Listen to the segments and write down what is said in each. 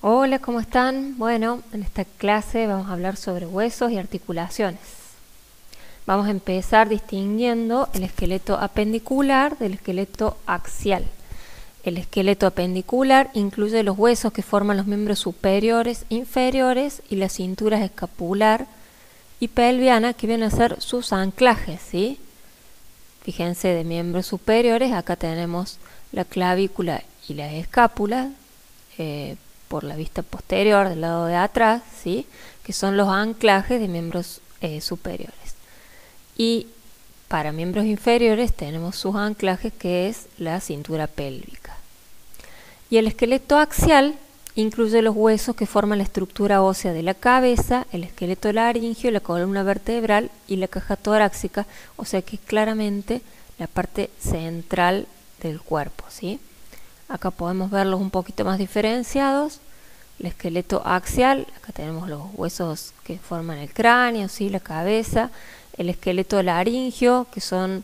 Hola, ¿cómo están? Bueno, en esta clase vamos a hablar sobre huesos y articulaciones. Vamos a empezar distinguiendo el esqueleto apendicular del esqueleto axial. El esqueleto apendicular incluye los huesos que forman los miembros superiores, inferiores y las cinturas escapular y pelviana, que vienen a ser sus anclajes, ¿sí? Fíjense, de miembros superiores, acá tenemos la clavícula y la escápula, por la vista posterior del lado de atrás, ¿sí? Que son los anclajes de miembros superiores. Y para miembros inferiores tenemos sus anclajes, que es la cintura pélvica. Y el esqueleto axial incluye los huesos que forman la estructura ósea de la cabeza, el esqueleto laringio, la columna vertebral y la caja torácica, o sea que es claramente la parte central del cuerpo, ¿sí? Acá podemos verlos un poquito más diferenciados. El esqueleto axial, acá tenemos los huesos que forman el cráneo, ¿sí? La cabeza. El esqueleto laringio, que son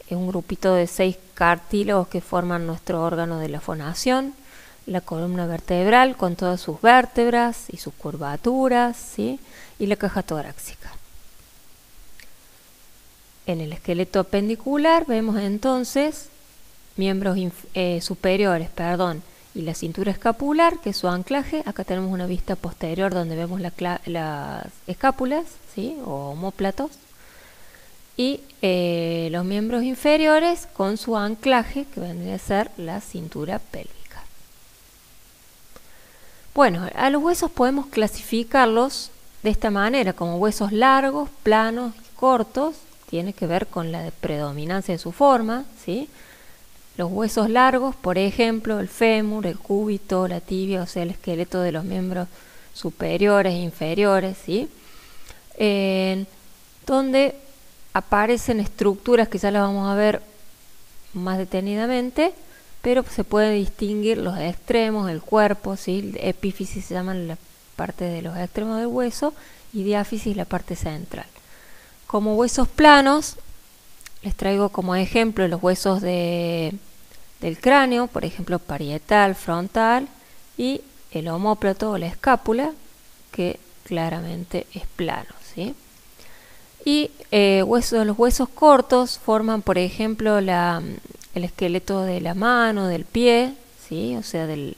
un grupito de 6 cartílagos que forman nuestro órgano de la fonación. La columna vertebral con todas sus vértebras y sus curvaturas, ¿sí? Y la caja torácica. En el esqueleto apendicular vemos entonces miembros superiores, y la cintura escapular, que es su anclaje. Acá tenemos una vista posterior donde vemos las escápulas, ¿sí? O omóplatos. Y los miembros inferiores con su anclaje, que vendría a ser la cintura pélvica. Bueno, a los huesos podemos clasificarlos de esta manera, como huesos largos, planos y cortos. Tiene que ver con la predominancia de su forma, ¿sí? Los huesos largos, por ejemplo, el fémur, el cúbito, la tibia, o sea, el esqueleto de los miembros superiores e inferiores, ¿sí? Donde aparecen estructuras que ya las vamos a ver más detenidamente, pero se pueden distinguir los extremos, el cuerpo, ¿sí? Epífisis se llaman la parte de los extremos del hueso y diáfisis la parte central. Como huesos planos, les traigo como ejemplo los huesos del cráneo, por ejemplo parietal, frontal, y el omóplato o la escápula, que claramente es plano, ¿sí? Y los huesos cortos forman, por ejemplo, el esqueleto de la mano, del pie, ¿sí? O sea, del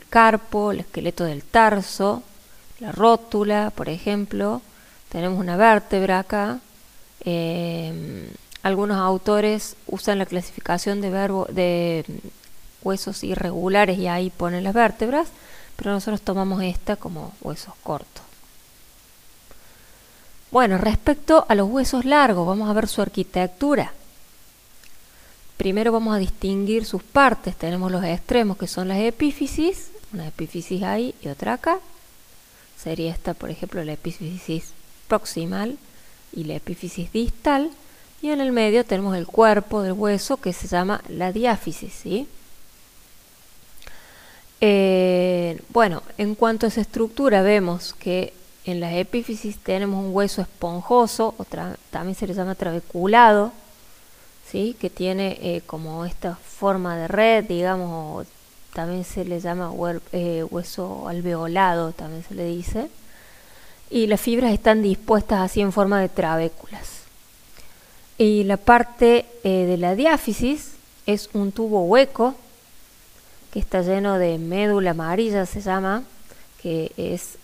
carpo, el esqueleto del tarso, la rótula, por ejemplo. Tenemos una vértebra acá. Algunos autores usan la clasificación de huesos irregulares y ahí ponen las vértebras, pero nosotros tomamos esta como huesos cortos. Bueno, respecto a los huesos largos, vamos a ver su arquitectura. Primero vamos a distinguir sus partes. Tenemos los extremos, que son las epífisis, una epífisis ahí y otra acá. Sería esta, por ejemplo, la epífisis proximal y la epífisis distal. Y en el medio tenemos el cuerpo del hueso, que se llama la diáfisis, ¿sí? Bueno, en cuanto a esa estructura, vemos que en las epífisis tenemos un hueso esponjoso, también se le llama trabeculado, ¿sí? Que tiene como esta forma de red, digamos, o también se le llama hueso alveolado, también se le dice. Y las fibras están dispuestas así en forma de trabéculas. Y la parte de la diáfisis es un tubo hueco que está lleno de médula amarilla, se llama, que es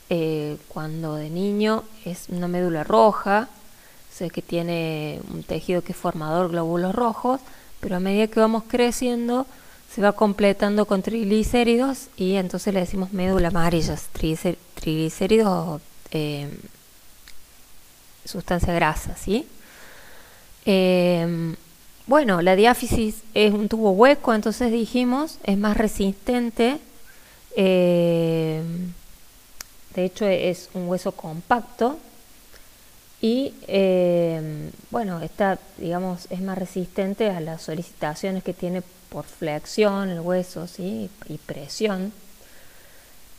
cuando de niño es una médula roja, o sea que tiene un tejido que es formador, glóbulos rojos, pero a medida que vamos creciendo se va completando con triglicéridos y entonces le decimos médula amarilla, triglicéridos, sustancia grasa, ¿sí? Bueno, la diáfisis es un tubo hueco, entonces dijimos, es más resistente, de hecho es un hueso compacto y bueno, digamos, es más resistente a las solicitaciones que tiene por flexión el hueso, ¿sí? Y presión.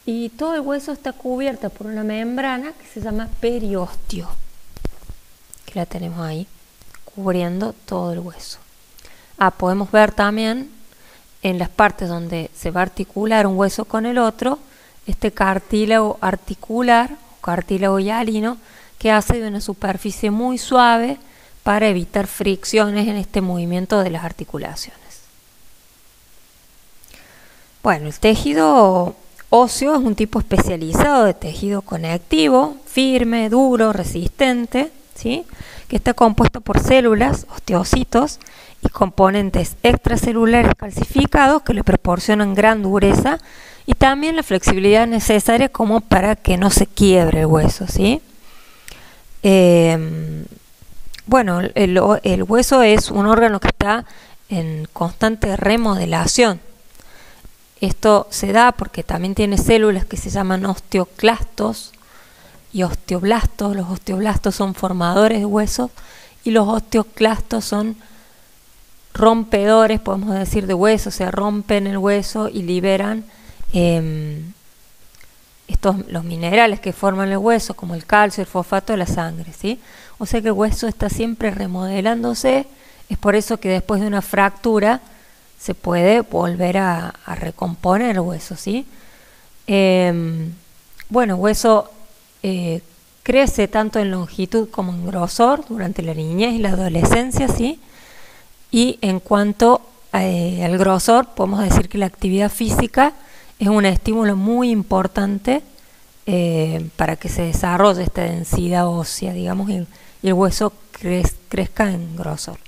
Y todo el hueso está cubierto por una membrana que se llama periostio, que la tenemos ahí, cubriendo todo el hueso. Podemos ver también en las partes donde se va a articular un hueso con el otro, este cartílago articular, o cartílago hialino, que hace de una superficie muy suave para evitar fricciones en este movimiento de las articulaciones. Bueno, el tejido óseo es un tipo especializado de tejido conectivo, firme, duro, resistente, ¿sí? Que está compuesto por células, osteocitos, y componentes extracelulares calcificados que le proporcionan gran dureza y también la flexibilidad necesaria como para que no se quiebre el hueso, ¿sí? Bueno, el hueso es un órgano que está en constante remodelación. Esto se da porque también tiene células que se llaman osteoclastos y osteoblastos. Los osteoblastos son formadores de huesos y los osteoclastos son rompedores, podemos decir, de hueso, o sea, rompen el hueso y liberan los minerales que forman el hueso, como el calcio, el fosfato de la sangre, ¿sí? O sea que el hueso está siempre remodelándose, es por eso que después de una fractura se puede volver a recomponer el hueso, ¿sí? Bueno, el hueso crece tanto en longitud como en grosor durante la niñez y la adolescencia, ¿sí? Y en cuanto al grosor, podemos decir que la actividad física es un estímulo muy importante para que se desarrolle esta densidad ósea, digamos, y el hueso crezca en grosor.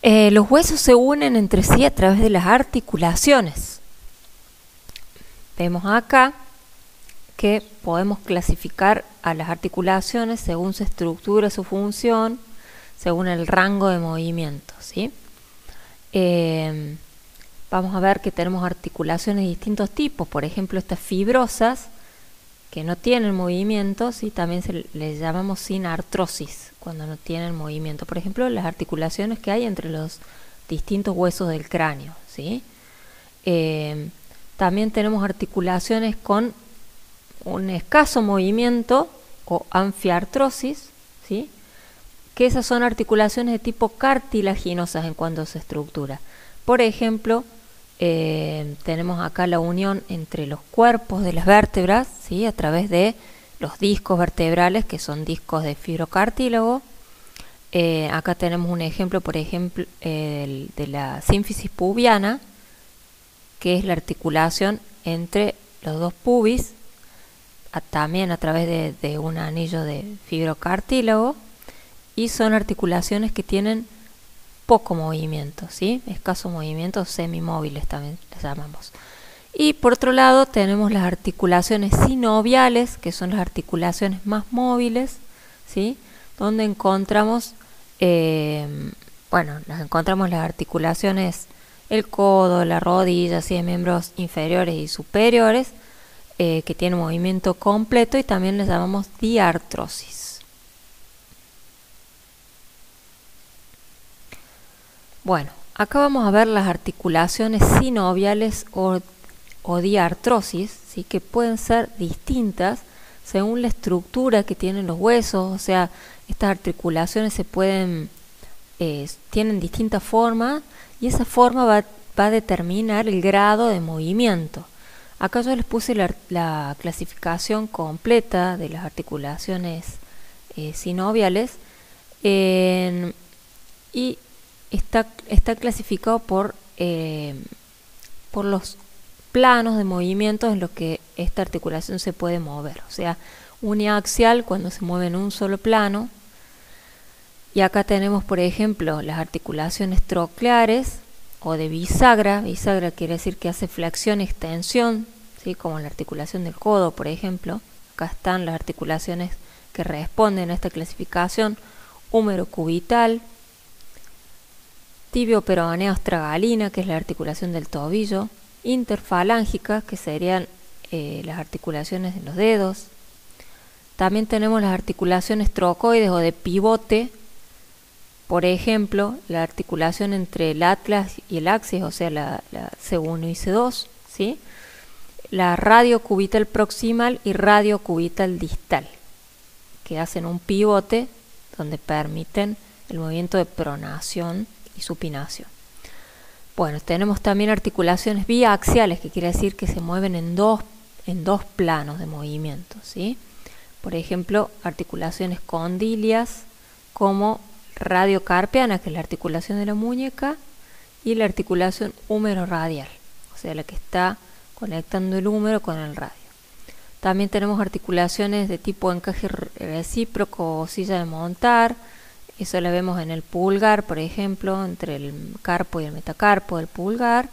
Los huesos se unen entre sí a través de las articulaciones. Vemos acá que podemos clasificar a las articulaciones según su estructura, su función, según el rango de movimiento, ¿sí? Vamos a ver que tenemos articulaciones de distintos tipos, por ejemplo estas fibrosas que no tienen movimiento, ¿sí? También les llamamos sin artrosis cuando no tienen movimiento, por ejemplo las articulaciones que hay entre los distintos huesos del cráneo, ¿sí? También tenemos articulaciones con un escaso movimiento o anfiartrosis, ¿sí? Que esas son articulaciones de tipo cartilaginosas en cuanto a su estructura. Por ejemplo, tenemos acá la unión entre los cuerpos de las vértebras, ¿sí? A través de los discos vertebrales, que son discos de fibrocartílago. Acá tenemos un ejemplo, por ejemplo, de la sínfisis pubiana, que es la articulación entre los dos pubis, también a través de un anillo de fibrocartílago, y son articulaciones que tienen poco movimiento, ¿sí? Escaso movimiento, semimóviles también las llamamos. Y por otro lado tenemos las articulaciones sinoviales, que son las articulaciones más móviles, ¿sí? Donde encontramos, encontramos las articulaciones, el codo, la rodilla, así de miembros inferiores y superiores, que tienen movimiento completo y también les llamamos diartrosis. Bueno, acá vamos a ver las articulaciones sinoviales o diartrosis, ¿sí? Que pueden ser distintas según la estructura que tienen los huesos, o sea, estas articulaciones tienen distintas formas y esa forma va a determinar el grado de movimiento. Acá yo les puse la clasificación completa de las articulaciones sinoviales y está clasificado por los planos de movimientos en los que esta articulación se puede mover, o sea, uniaxial cuando se mueve en un solo plano. Y acá tenemos, por ejemplo, las articulaciones trocleares o de bisagra. Bisagra quiere decir que hace flexión y extensión, ¿sí? Como la articulación del codo, por ejemplo. Acá están las articulaciones que responden a esta clasificación: húmero cubital, tibio peroneo astragalina, que es la articulación del tobillo, interfalángica, que serían las articulaciones de los dedos. También tenemos las articulaciones trocoides o de pivote, por ejemplo, la articulación entre el atlas y el axis, o sea, la C1 y C2, ¿sí? La radiocubital proximal y radiocubital distal, que hacen un pivote donde permiten el movimiento de pronación y supinación. Bueno, tenemos también articulaciones biaxiales, que quiere decir que se mueven en dos planos de movimiento, ¿sí? Por ejemplo, articulaciones condilias como radiocarpiana, que es la articulación de la muñeca, y la articulación húmero-radial, o sea, la que está conectando el húmero con el radio. También tenemos articulaciones de tipo encaje recíproco o silla de montar. Eso la vemos en el pulgar, por ejemplo, entre el carpo y el metacarpo del pulgar,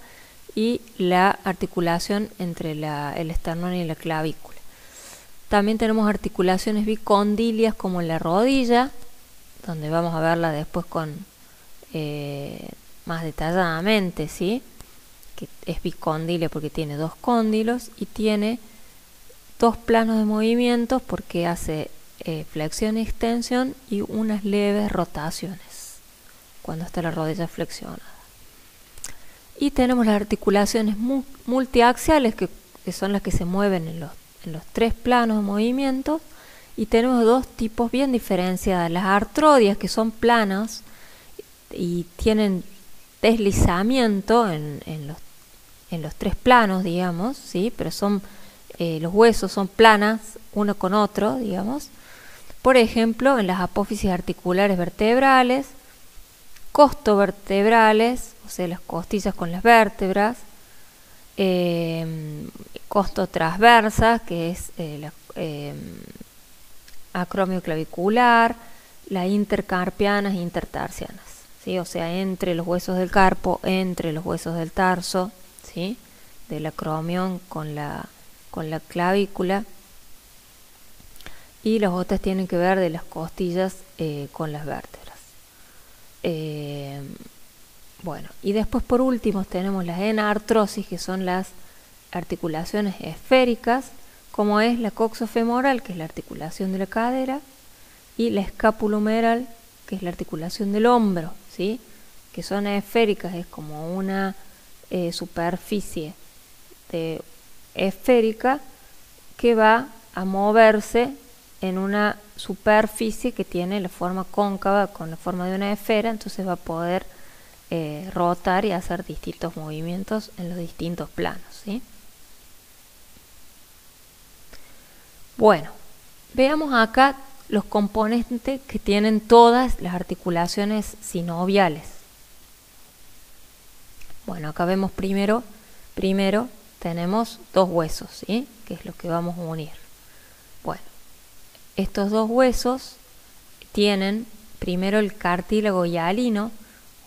y la articulación entre el esternón y la clavícula. También tenemos articulaciones bicondilias como en la rodilla, donde vamos a verla después con más detalladamente, ¿sí? Que es bicondilia porque tiene dos cóndilos y tiene dos planos de movimientos porque hace flexión y extensión y unas leves rotaciones cuando está la rodilla flexionada. Y tenemos las articulaciones multiaxiales, que son las que se mueven en los tres planos de movimiento, y tenemos dos tipos bien diferenciadas: las artrodias, que son planas y tienen deslizamiento en los tres planos, digamos, ¿sí? Pero son los huesos son planas uno con otro, digamos. Por ejemplo, en las apófisis articulares vertebrales, costovertebrales, o sea, las costillas con las vértebras, costotransversas, que es la acromio clavicular, las intercarpianas e intertarsianas, ¿sí? O sea, entre los huesos del carpo, entre los huesos del tarso, ¿sí? Del acromión con la clavícula, y las otras tienen que ver de las costillas con las vértebras. Bueno, y después por último tenemos las enartrosis, que son las articulaciones esféricas, como es la coxofemoral, que es la articulación de la cadera, y la escapulohumeral, que es la articulación del hombro, ¿sí? Que son esféricas, es como una superficie esférica que va a moverse en una superficie que tiene la forma cóncava con la forma de una esfera, entonces va a poder rotar y hacer distintos movimientos en los distintos planos, ¿sí? Bueno, veamos acá los componentes que tienen todas las articulaciones sinoviales. Bueno, acá vemos primero tenemos dos huesos, ¿sí? Que es lo que vamos a unir. Bueno, estos dos huesos tienen primero el cartílago hialino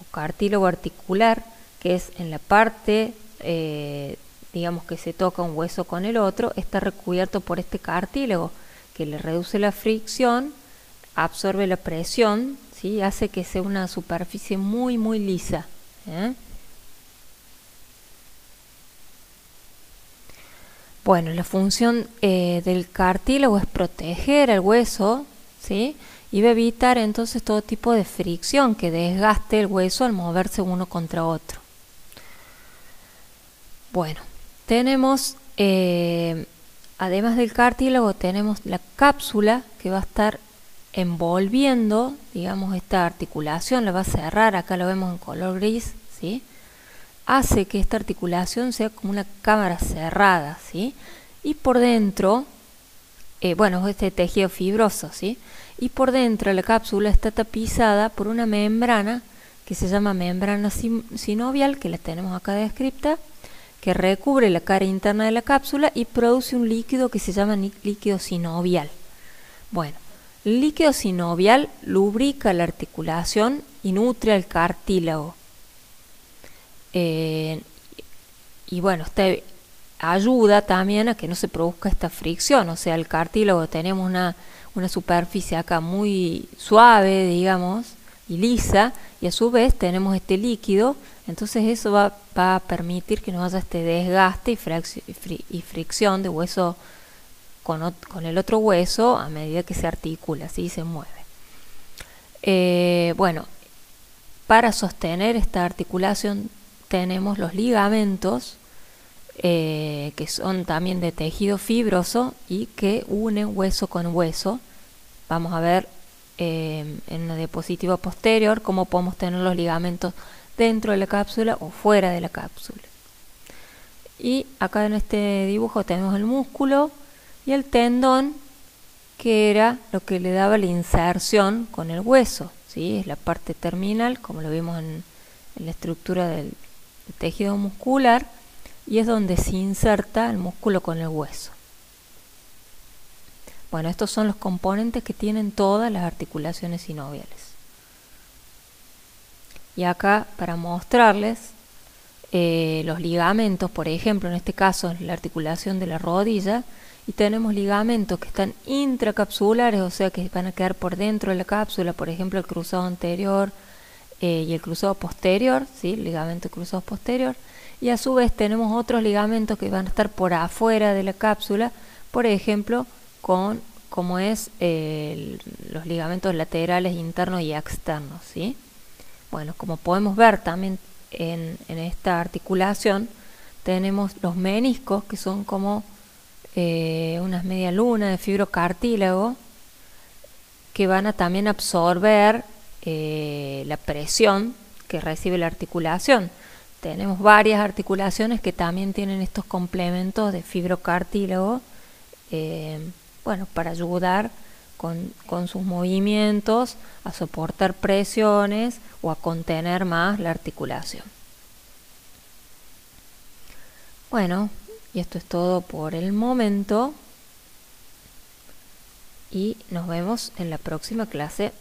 o cartílago articular, que es en la parte, digamos que se toca un hueso con el otro, está recubierto por este cartílago que le reduce la fricción, absorbe la presión, ¿sí? Hace que sea una superficie muy lisa, ¿eh? Bueno, la función del cartílago es proteger al hueso, ¿sí? Y va a evitar entonces todo tipo de fricción que desgaste el hueso al moverse uno contra otro. Bueno, tenemos, además del cartílago, tenemos la cápsula que va a estar envolviendo, digamos, esta articulación, la va a cerrar, acá lo vemos en color gris, ¿sí? Hace que esta articulación sea como una cámara cerrada, ¿sí? Y por dentro, bueno, este tejido fibroso, ¿sí? Y por dentro la cápsula está tapizada por una membrana que se llama membrana sinovial, que la tenemos acá descrita, que recubre la cara interna de la cápsula y produce un líquido que se llama líquido sinovial. Bueno, el líquido sinovial lubrica la articulación y nutre al cartílago. Y bueno, ayuda también a que no se produzca esta fricción, o sea, el cartílago tenemos una superficie acá muy suave, digamos, y lisa, y a su vez tenemos este líquido, entonces eso va a permitir que no haya este desgaste y fricción de hueso con el otro hueso a medida que se articula, así se mueve. Bueno, para sostener esta articulación tenemos los ligamentos, que son también de tejido fibroso y que unen hueso con hueso. Vamos a ver en la diapositiva posterior cómo podemos tener los ligamentos dentro de la cápsula o fuera de la cápsula. Y acá en este dibujo tenemos el músculo y el tendón, que era lo que le daba la inserción con el hueso, ¿sí? Es la parte terminal, como lo vimos en la estructura del tejido muscular, y es donde se inserta el músculo con el hueso. Bueno, estos son los componentes que tienen todas las articulaciones sinoviales. Y acá, para mostrarles los ligamentos, por ejemplo, en este caso la articulación de la rodilla, y tenemos ligamentos que están intracapsulares, o sea que van a quedar por dentro de la cápsula, por ejemplo el cruzado anterior y el cruzado posterior, ¿sí? El ligamento cruzado posterior, y a su vez tenemos otros ligamentos que van a estar por afuera de la cápsula, por ejemplo como es los ligamentos laterales internos y externos, ¿sí? Bueno, como podemos ver también en esta articulación, tenemos los meniscos, que son como unas media luna de fibrocartílago, que van a también absorber la presión que recibe la articulación. Tenemos varias articulaciones que también tienen estos complementos de fibrocartílago, bueno, para ayudar con sus movimientos a soportar presiones o a contener más la articulación. Bueno, y esto es todo por el momento y nos vemos en la próxima clase.